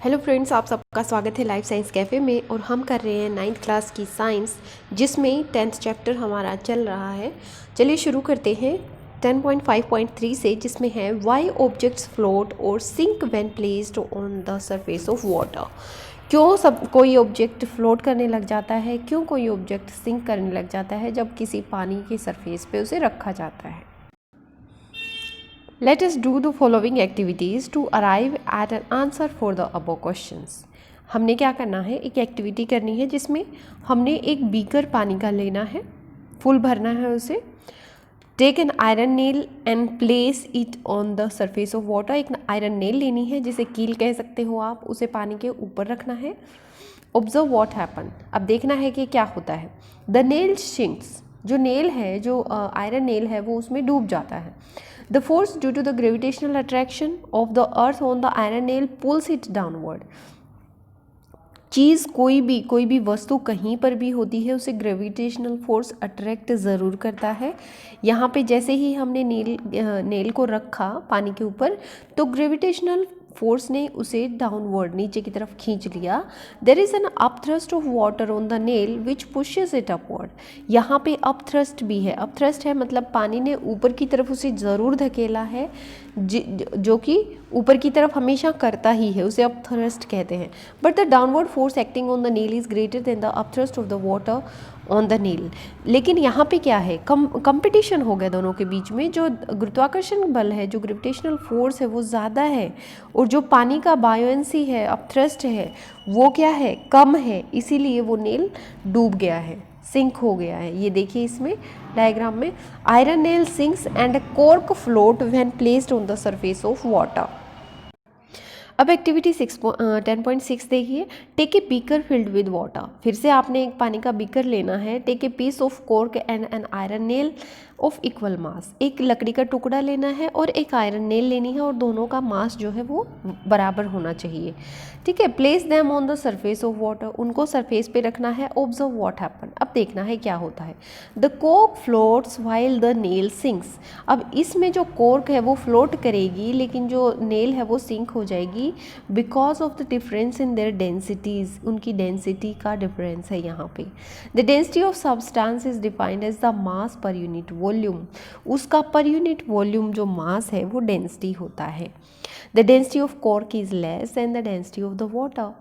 Hello friends, आप सबका स्वागत है लाइफ साइंस कैफ़े में। और हम कर रहे हैं 9th क्लास की साइंस, जिसमें 10th चैप्टर हमारा चल रहा है। चलिए शुरू करते हैं 10.5.3 से, जिसमें है वाई ऑब्जेक्ट्स फ्लोट और sink when placed on the surface of water. क्यों सब कोई ऑब्जेक्ट फ्लोट करने लग जाता है, क्यों कोई ऑब्जेक्ट सिंक करने लग जाता है जब किसी पानी के सरफेस पे उसे रखा जाता है। Let us do the following activities to arrive at an answer for the above questions. हमने क्या करना है, एक एक्टिविटी करनी है जिसमें हमने एक बीकर पानी का लेना है, फुल भरना है उसे। Take an iron nail and place it on the surface of water. एक आयरन नेल लेनी है, जिसे कील कह सकते हो आप, उसे पानी के ऊपर रखना है। Observe what happen. अब देखना है कि क्या होता है। The nail shrinks. जो नेल है, जो आयरन नेल है, वो उसमें डूब जाता है। The force due to the gravitational attraction of the earth on the iron nail pulls it downward. चीज़ कोई भी वस्तु कहीं पर भी होती है, उसे ग्रेविटेशनल फोर्स अट्रैक्ट ज़रूर करता है। यहाँ पे जैसे ही हमने नेल को रखा पानी के ऊपर, तो ग्रेविटेशनल फोर्स ने उसे डाउनवर्ड, नीचे की तरफ खींच लिया। There is an up thrust of water on the nail which pushes it upward. यहाँ पे अप थ्रस्ट भी है। अप थ्रस्ट है मतलब पानी ने ऊपर की तरफ उसे ज़रूर धकेला है, जो कि ऊपर की तरफ हमेशा करता ही है, उसे अप थ्रस्ट कहते हैं। But the downward force acting on the nail is greater than the up thrust of the water on the nail. लेकिन यहाँ पे क्या है, कंपटीशन हो गया दोनों के बीच में। जो गुरुत्वाकर्षण बल है, जो ग्रेविटेशनल फोर्स है, वो ज़्यादा है, और जो पानी का बायोएंसी है, अप थ्रस्ट है, वो क्या है, कम है। इसीलिए वो नेल डूब गया है, सिंक हो गया है। ये देखिए इसमें डायग्राम में, iron nail sinks and cork float when placed on the surface of water. अब एक्टिविटी 10.6 देखिए। Take a beaker filled with water. फिर से आपने एक पानी का बीकर लेना है। Take a piece of cork and an iron nail of equal mass. एक लकड़ी का टुकड़ा लेना है और एक आयरन नेल लेनी है, और दोनों का मास जो है वो बराबर होना चाहिए। ठीक है। Place them on the surface of water. उनको सरफेस पे रखना है। Observe what happen. अब देखना है क्या होता है। The cork floats while the nail sinks. अब इसमें जो कॉर्क है वो फ्लोट करेगी, लेकिन जो नेल है वो सिंक हो जाएगी, because of the difference in their densities. उनकी डेंसिटी का डिफरेंस है यहाँ पे। The density of substance is defined as the mass per unit volume. उसका पर यूनिट वॉल्यूम जो मास है वो डेंसिटी होता है। The density of cork is less than the density of the water.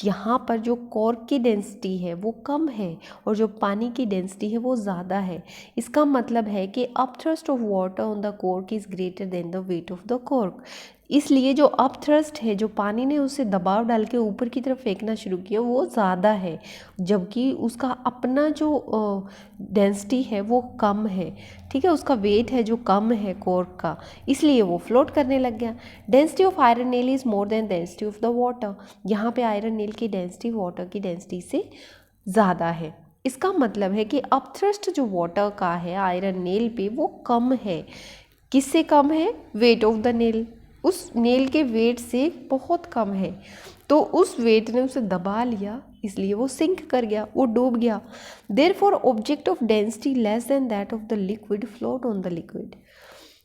यहाँ पर जो कॉर्क की डेंसिटी है वो कम है, और जो पानी की डेंसिटी है वो ज़्यादा है। इसका मतलब है कि up thrust of water on the cork is greater than the weight of the cork. इसलिए जो अप थ्रस्ट है, जो पानी ने उसे दबाव डाल के ऊपर की तरफ फेंकना शुरू किया, वो ज़्यादा है, जबकि उसका अपना जो डेंसिटी है वो कम है। ठीक है, उसका वेट है जो कम है कॉर्क का, इसलिए वो फ्लोट करने लग गया। Density of iron nail is more than density of the water. यहाँ पे आयरन नेल की डेंसिटी वाटर की डेंसिटी से ज़्यादा है। इसका मतलब है कि अप थ्रस्ट जो वाटर का है आयरन नेल पे, वो कम है। किससे कम है? Wait of the nail. उस नेल के वेट से बहुत कम है, तो उस वेट ने उसे दबा लिया, इसलिए वो सिंक कर गया, वो डूब गया। Therefore object of density less than that of the liquid float on the liquid.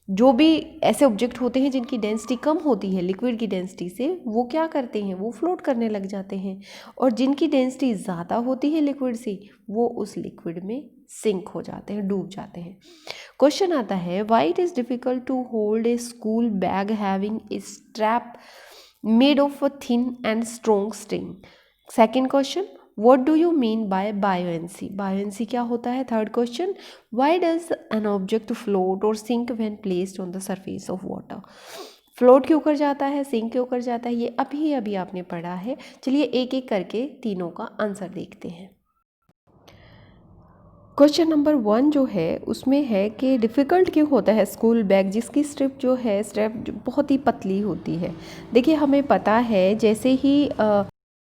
जो भी ऐसे ऑब्जेक्ट होते हैं जिनकी डेंसिटी कम होती है लिक्विड की डेंसिटी से, वो क्या करते हैं, वो फ्लोट करने लग जाते हैं। और जिनकी डेंसिटी ज़्यादा होती है लिक्विड से, वो उस लिक्विड में सिंक हो जाते हैं, डूब जाते हैं। क्वेश्चन आता है, why it is difficult to hold a school bag having a strap made of a thin and strong string. Second question, What do you mean by buoyancy? Buoyancy क्या होता है? Third question, Why does an object float or sink when placed on the surface of water? Float क्यों कर जाता है, sink क्यों कर जाता है, ये अभी आपने पढ़ा है। चलिए एक एक करके तीनों का आंसर देखते हैं। क्वेश्चन नंबर 1 जो है उसमें है कि डिफ़िकल्ट क्यों होता है स्कूल बैग जिसकी स्ट्रिप बहुत ही पतली होती है। देखिए हमें पता है जैसे ही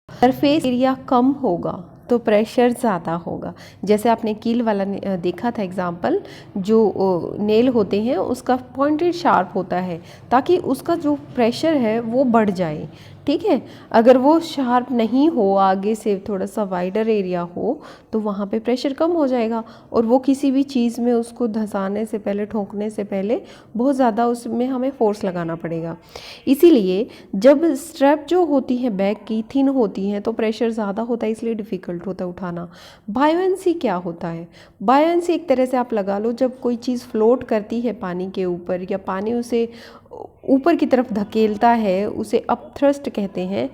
सरफेस एरिया कम होगा तो प्रेशर ज़्यादा होगा। जैसे आपने कील वाला देखा था एग्जाम्पल, जो नेल होते हैं उसका पॉइंटेड शार्प होता है ताकि उसका जो प्रेशर है वो बढ़ जाए। ठीक है। अगर वो शार्प नहीं हो, आगे से थोड़ा सा वाइडर एरिया हो, तो वहाँ पे प्रेशर कम हो जाएगा और वो किसी भी चीज़ में उसको धंसाने से पहले, ठोकने से पहले बहुत ज़्यादा उसमें हमें फोर्स लगाना पड़ेगा। इसीलिए जब स्ट्रैप जो होती है बैग की थिन होती हैं तो प्रेशर ज़्यादा होता है, इसलिए डिफ़िकल्ट होता है उठाना। बायोएंसी क्या होता है? बायोएंसी एक तरह से आप लगा लो, जब कोई चीज़ फ्लोट करती है पानी के ऊपर या पानी उसे ऊपर की तरफ धकेलता है, उसे अपथ्रस्ट कहते हैं,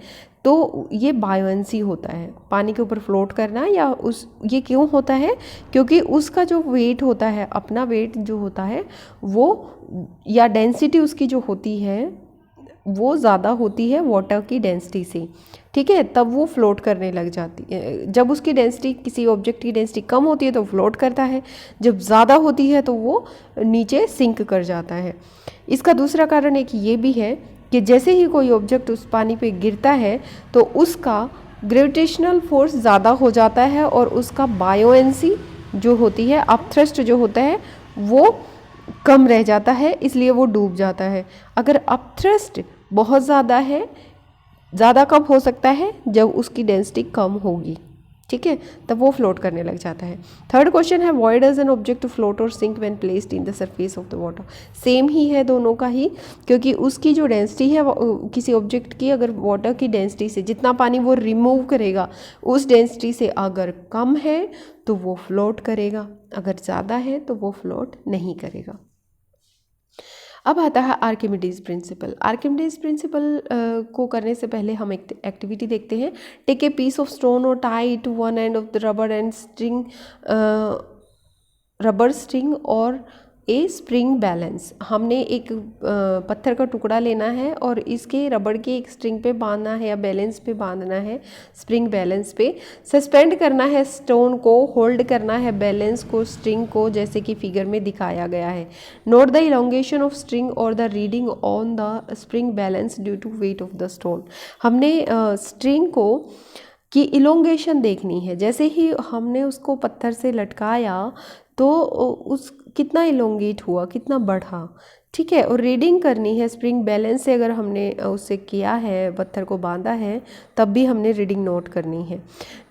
तो ये बायोएंसी होता है। पानी के ऊपर फ्लोट करना या ये क्यों होता है? क्योंकि उसका जो वेट होता है, अपना वेट जो होता है वो, या डेंसिटी उसकी जो होती है वो ज़्यादा होती है वाटर की डेंसिटी से, ठीक है, तब वो फ्लोट करने लग जाती है। जब उसकी डेंसिटी, किसी ऑब्जेक्ट की डेंसिटी कम होती है तो फ्लोट करता है, जब ज़्यादा होती है तो वो नीचे सिंक कर जाता है। इसका दूसरा कारण एक ये भी है कि जैसे ही कोई ऑब्जेक्ट उस पानी पे गिरता है तो उसका ग्रेविटेशनल फोर्स ज़्यादा हो जाता है और उसका बायोएंसी जो होती है, अपथ्रस्ट जो होता है, वो कम रह जाता है, इसलिए वो डूब जाता है। अगर अपथ्रस्ट बहुत ज़्यादा है, ज़्यादा कब हो सकता है? जब उसकी डेंसिटी कम होगी, ठीक है, तब वो फ्लोट करने लग जाता है। थर्ड क्वेश्चन है, why does an object to float और sink when placed in the surface of the water? Same ही है दोनों का ही, क्योंकि उसकी जो डेंसिटी है किसी ऑब्जेक्ट की, अगर वाटर की डेंसिटी से जितना पानी वो रिमूव करेगा उस डेंसिटी से अगर कम है तो वो फ्लोट करेगा, अगर ज़्यादा है तो वो फ्लोट नहीं करेगा। अब आता है आर्किमिडीज प्रिंसिपल। आर्किमिडीज प्रिंसिपल को करने से पहले हम एक एक्टिविटी देखते हैं। Take a piece of stone और tie to one end of the rubber and string, rubber string और ए स्प्रिंग बैलेंस। हमने एक पत्थर का टुकड़ा लेना है और इसके रबड़ के एक स्ट्रिंग पे बांधना है या बैलेंस पे बांधना है, स्प्रिंग बैलेंस पे सस्पेंड करना है स्टोन को, होल्ड करना है बैलेंस को, स्ट्रिंग को, जैसे कि फिगर में दिखाया गया है। Note the elongation of string और the reading on the spring balance due to weight of the stone. हमने स्ट्रिंग को की इलोंगेशन देखनी है। जैसे ही हमने उसको पत्थर से लटकाया तो उस कितना इलोंगेट हुआ, कितना बढ़ा, ठीक है, और रीडिंग करनी है स्प्रिंग बैलेंस से। अगर हमने उससे किया है, पत्थर को बांधा है, तब भी हमने रीडिंग नोट करनी है।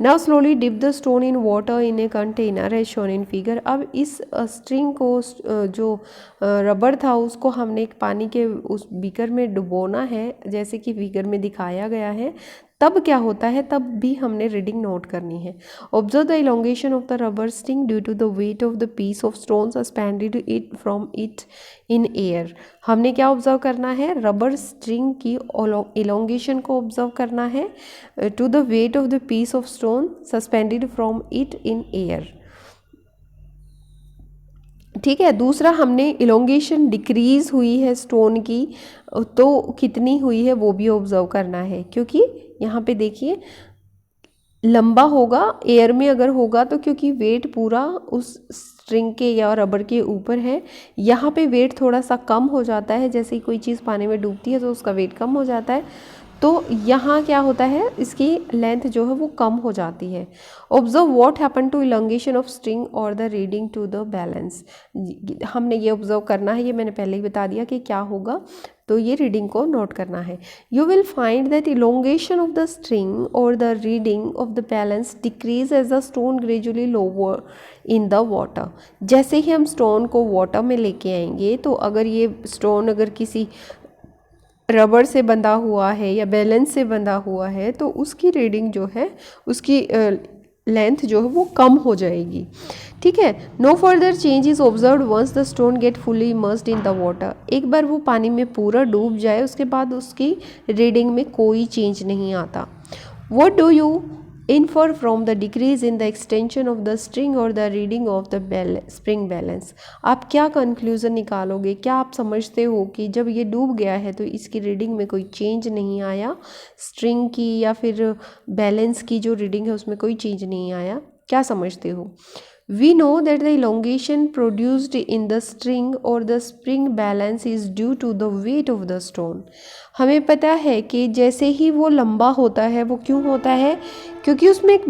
Now slowly dip the stone in water in a container as shown in figure. अब इस स्ट्रिंग को, जो रबड़ था, उसको हमने एक पानी के उस बीकर में डुबोना है, जैसे कि फिगर में दिखाया गया है। तब क्या होता है, तब भी हमने रीडिंग नोट करनी है। Observe the elongation of the rubber string due to the weight of the piece of stone suspended it from it in air. हमने क्या ऑब्जर्व करना है? रबर स्ट्रिंग की इलोंगेशन को ऑब्जर्व करना है to the weight of the piece of stone suspended from it in air, ठीक है। दूसरा, हमने इलोंगेशन डिक्रीज हुई है स्टोन की, तो कितनी हुई है वो भी ऑब्जर्व करना है, क्योंकि यहाँ पे देखिए लंबा होगा एयर में अगर होगा तो, क्योंकि वेट पूरा उस स्ट्रिंग के या रबर के ऊपर है। यहाँ पे वेट थोड़ा सा कम हो जाता है, जैसे कोई चीज़ पानी में डूबती है तो उसका वेट कम हो जाता है, तो यहाँ क्या होता है, इसकी लेंथ जो है वो कम हो जाती है। Observe what happen to elongation of string और the reading to the balance. हमने ये ऑब्जर्व करना है, ये मैंने पहले ही बता दिया कि क्या होगा, तो ये रीडिंग को नोट करना है। You will find that elongation of the string और the reading of the balance decrease as the stone gradually lower in the water. जैसे ही हम स्टोन को वाटर में लेके आएंगे, तो अगर ये स्टोन अगर किसी रबर से बंधा हुआ है या बैलेंस से बंधा हुआ है, तो उसकी रीडिंग जो है, उसकी लेंथ जो है वो कम हो जाएगी, ठीक है। No further change is observed once the stone get fully immersed in the water. एक बार वो पानी में पूरा डूब जाए, उसके बाद उसकी रीडिंग में कोई चेंज नहीं आता। What do you infer from the decrease in the extension of the string or the reading of the spring balance? आप क्या कंक्लूजन निकालोगे? क्या आप समझते हो कि जब ये डूब गया है तो इसकी रीडिंग में कोई चेंज नहीं आया, स्ट्रिंग की या फिर बैलेंस की जो रीडिंग है उसमें कोई चेंज नहीं आया, क्या समझते हो? We know that the elongation produced in the string or the spring balance is due to the weight of the stone. हमें पता है कि जैसे ही वो लंबा होता है, वो क्यों होता है? क्योंकि उसमें एक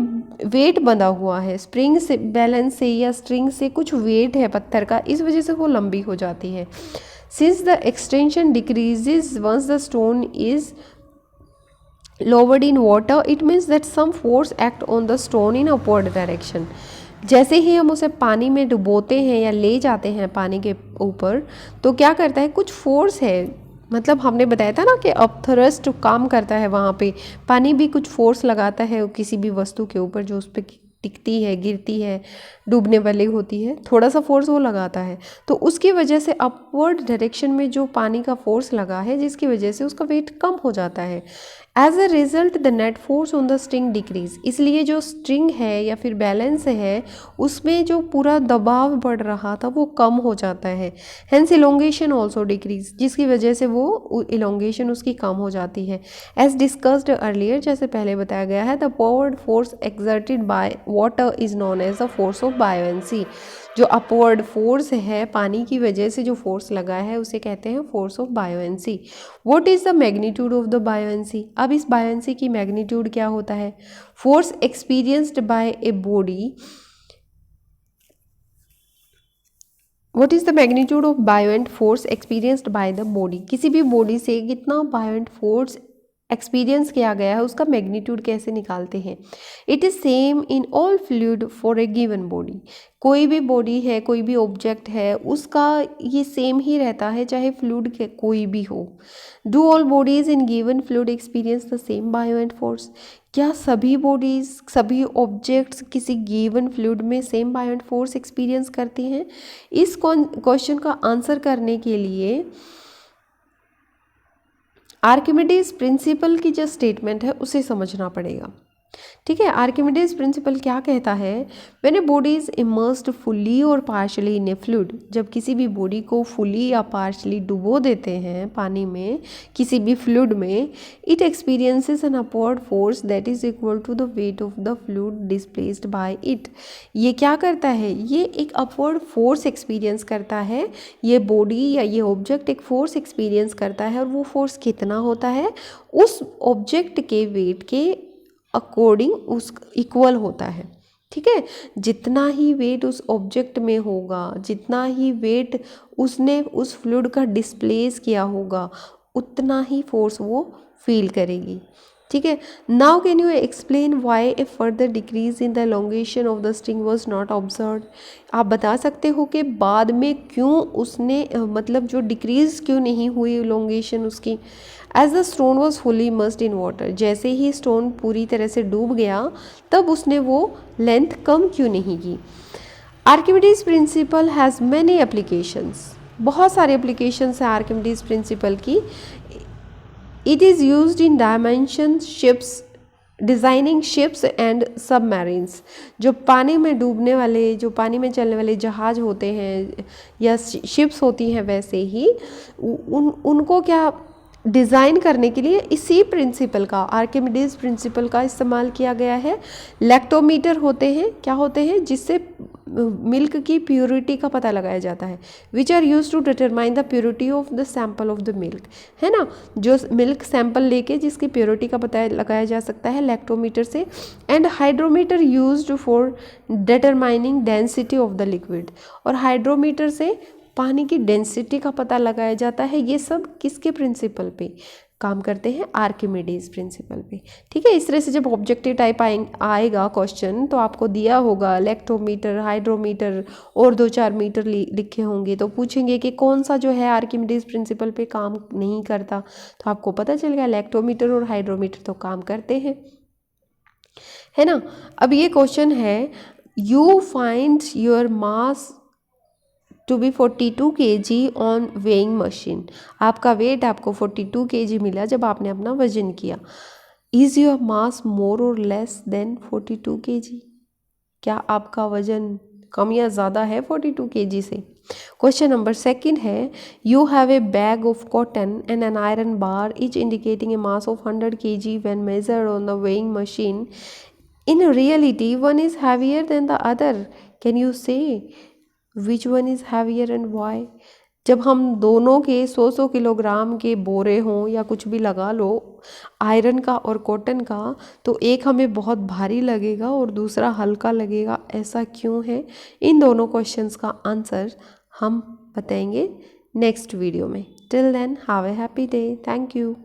वेट बंधा हुआ है, स्प्रिंग से, बैलेंस से या स्ट्रिंग से कुछ वेट है पत्थर का, इस वजह से वो लंबी हो जाती है। Since the extension decreases once the stone is lowered in water, it means that some force act on the stone in upward direction. जैसे ही हम उसे पानी में डुबोते हैं या ले जाते हैं पानी के ऊपर, तो क्या करता है, कुछ फोर्स है, मतलब हमने बताया था ना कि अपथ्रस्ट काम करता है वहाँ पे, पानी भी कुछ फोर्स लगाता है किसी भी वस्तु के ऊपर जो उस पर टिकती है, गिरती है, डूबने वाली होती है, थोड़ा सा फोर्स वो लगाता है। तो उसकी वजह से अपवर्ड डायरेक्शन में जो पानी का फोर्स लगा है, जिसकी वजह से उसका वेट कम हो जाता है। As a result the net force on the string decrease, इसलिए जो स्ट्रिंग है या फिर बैलेंस है उसमें जो पूरा दबाव बढ़ रहा था वो कम हो जाता है। हेंस इलोंगेशन ऑल्सो डिक्रीज, जिसकी वजह से वो इलोंगेशन उसकी कम हो जाती है। एज डिस्कस्ड अर्लियर, जैसे पहले बताया गया है, the powered force exerted by water is known as the force of buoyancy. जो अपवर्ड फोर्स है, पानी की वजह से जो फोर्स लगा है उसे कहते हैं force of buoyancy. What is the magnitude of the buoyancy, अब इस बायोएंसी की मैग्नीट्यूड क्या होता है? Force experienced by a body, what is the magnitude of buoyant force experienced by the body, किसी भी बॉडी से कितना बायोएंट फोर्स एक्सपीरियंस किया गया है उसका मैग्नीट्यूड कैसे निकालते हैं? It is same in all fluid for a given body, कोई भी बॉडी है, कोई भी ऑब्जेक्ट है, उसका ये सेम ही रहता है चाहे फ्लूइड के कोई भी हो। Do all bodies in given fluid experience the same buoyant force, क्या सभी बॉडीज, सभी ऑब्जेक्ट्स किसी गिवन फ्लूइड में सेम बायोएंट फोर्स एक्सपीरियंस करती हैं? इस क्वेश्चन का आंसर करने के लिए आर्किमिडीज प्रिंसिपल की जो स्टेटमेंट है उसे समझना पड़ेगा। ठीक है, आर्किमिडीज प्रिंसिपल क्या कहता है? When a body is immersed fully और पार्शली इन ए फ्लूइड, जब किसी भी बॉडी को फुली या पार्शली डुबो देते हैं पानी में, किसी भी फ्लूइड में, it experiences an upward force that is equal to the weight of the fluid displaced by it. ये क्या करता है? ये एक अपवर्ड फोर्स एक्सपीरियंस करता है, ये बॉडी या ये ऑब्जेक्ट एक फोर्स एक्सपीरियंस करता है, और वो फोर्स कितना होता है? उस ऑब्जेक्ट के वेट के अकॉर्डिंग उस इक्वल होता है। ठीक है, जितना ही वेट उस ऑब्जेक्ट में होगा, जितना ही वेट उसने उस फ्लूइड का डिस्प्लेस किया होगा, उतना ही फोर्स वो फील करेगी। ठीक है, now can you explain why A further decrease in the elongation of the string was not observe, आप बता सकते हो कि बाद में क्यों उसने मतलब जो डिक्रीज क्यों नहीं हुई एलोंगेशन उसकी? As the stone was fully immersed in water, जैसे ही स्टोन पूरी तरह से डूब गया तब उसने वो लेंथ कम क्यों नहीं की? Archimedes principal has many applications, बहुत सारे एप्लीकेशंस हैं आर्किमिडीज प्रिंसिपल की। It is used in dimension ships, designing ships and submarines, जो पानी में डूबने वाले, जो पानी में चलने वाले जहाज होते हैं या शिप्स होती हैं, वैसे ही उनको क्या डिज़ाइन करने के लिए इसी प्रिंसिपल का, आर्किमिडीज प्रिंसिपल का इस्तेमाल किया गया है। लैक्टोमीटर होते हैं, क्या होते हैं? जिससे मिल्क की प्योरिटी का पता लगाया जाता है, which are use to determine the purity of the sample of the milk, है ना, जो मिल्क सैंपल लेके जिसकी प्योरिटी का पता लगाया जा सकता है लैक्टोमीटर से। And hydrometer used for determining density of the liquid, और हाइड्रोमीटर से पानी की डेंसिटी का पता लगाया जाता है। ये सब किसके प्रिंसिपल पे काम करते हैं? आर्किमिडीज प्रिंसिपल पे। ठीक है, इस तरह से जब ऑब्जेक्टिव टाइप आएगा क्वेश्चन, तो आपको दिया होगा लैक्टोमीटर, हाइड्रोमीटर और 2-4 मीटर लिखे होंगे, तो पूछेंगे कि कौन सा जो है आर्किमिडीज प्रिंसिपल पे काम नहीं करता, तो आपको पता चल गया लैक्टोमीटर और हाइड्रोमीटर तो काम करते हैं, है ना। अब ये क्वेश्चन है, you find your mass to be 42 kg on weighing machine, आपका वेट आपको 42 kg मिला जब आपने अपना वजन किया। इज़ योर मास मोर और लेस देन 42 kg, क्या आपका वजन कम या ज़्यादा है 42 kg से? क्वेश्चन नंबर 2 है, you have a bag of cotton and an iron bar each indicating a mass of 100 kg when measured on the weighing machine, in reality one is heavier than the other, can you say which one is heavier and why? जब हम दोनों के 100 kilogram के बोरे हों या कुछ भी लगा लो, आयरन का और कॉटन का, तो एक हमें बहुत भारी लगेगा और दूसरा हल्का लगेगा, ऐसा क्यों है? इन दोनों क्वेश्चंस का आंसर हम बताएंगे नेक्स्ट वीडियो में। Till then have a happy day, thank you.